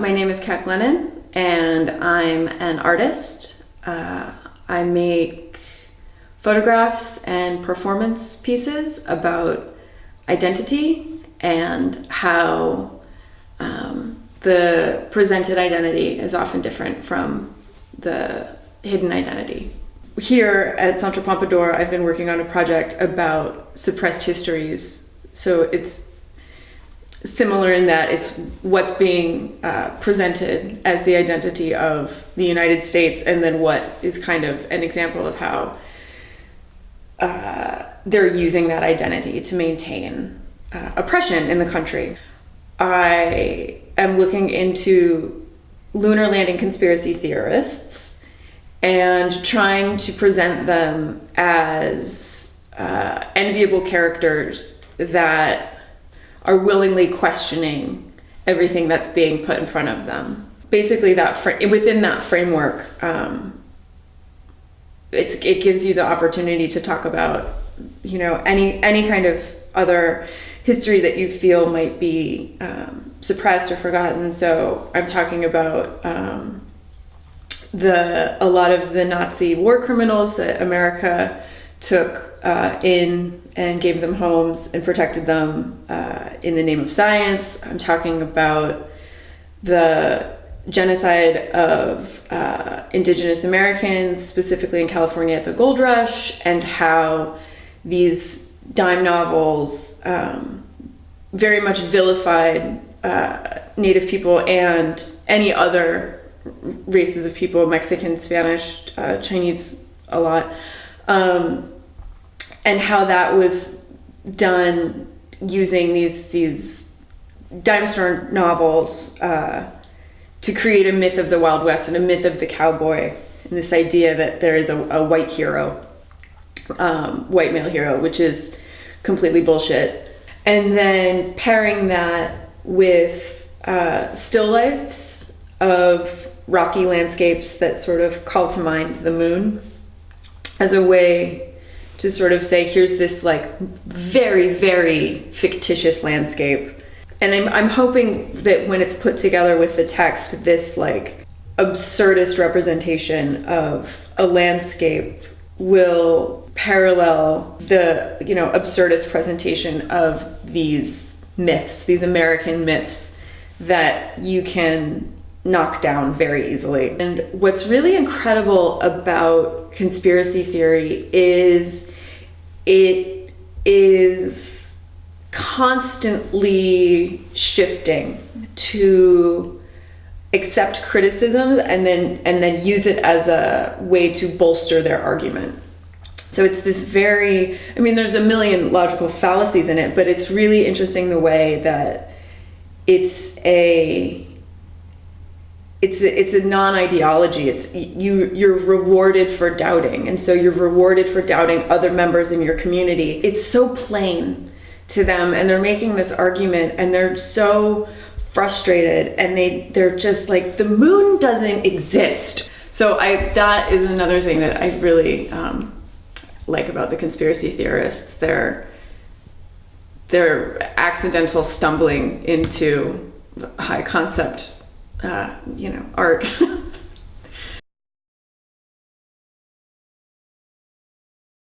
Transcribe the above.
My name is Glennon, and I'm an artist. I make photographs and performance pieces about identity and how the presented identity is often different from the hidden identity. Here at Centre Pompadour, I've been working on a project about suppressed histories. So it's similar in that it's what's being presented as the identity of the United States, and then what is kind of an example of how they're using that identity to maintain oppression in the country. I am looking into lunar landing conspiracy theorists and trying to present them as enviable characters that are willingly questioning everything that's being put in front of them. Basically, within that framework, it gives you the opportunity to talk about, any kind of other history that you feel might be suppressed or forgotten. So I'm talking about a lot of the Nazi war criminals that America took in and gave them homes and protected them in the name of science. I'm talking about the genocide of indigenous Americans, specifically in California at the gold rush, and how these dime novels very much vilified Native people and any other races of people, Mexican, Spanish, Chinese a lot, and how that was done using these dime store novels to create a myth of the Wild West and a myth of the cowboy, and this idea that there is a white hero, white male hero, which is completely bullshit. And then pairing that with still lifes of rocky landscapes that sort of call to mind the moon as a way to sort of say, here's this like very, very fictitious landscape. And I'm hoping that when it's put together with the text, this like absurdist representation of a landscape will parallel the, absurdist presentation of these myths, these American myths that you can knock down very easily. And what's really incredible about conspiracy theory is it is constantly shifting to accept criticism and then use it as a way to bolster their argument. So it's this there's a million logical fallacies in it, but it's really interesting the way that it's a non-ideology. It's you're rewarded for doubting, and so you're rewarded for doubting other members in your community. It's so plain to them, and they're making this argument, and they're so frustrated, and they're just like, the moon doesn't exist. So that is another thing that I really like about the conspiracy theorists. They're accidental stumbling into high concept art.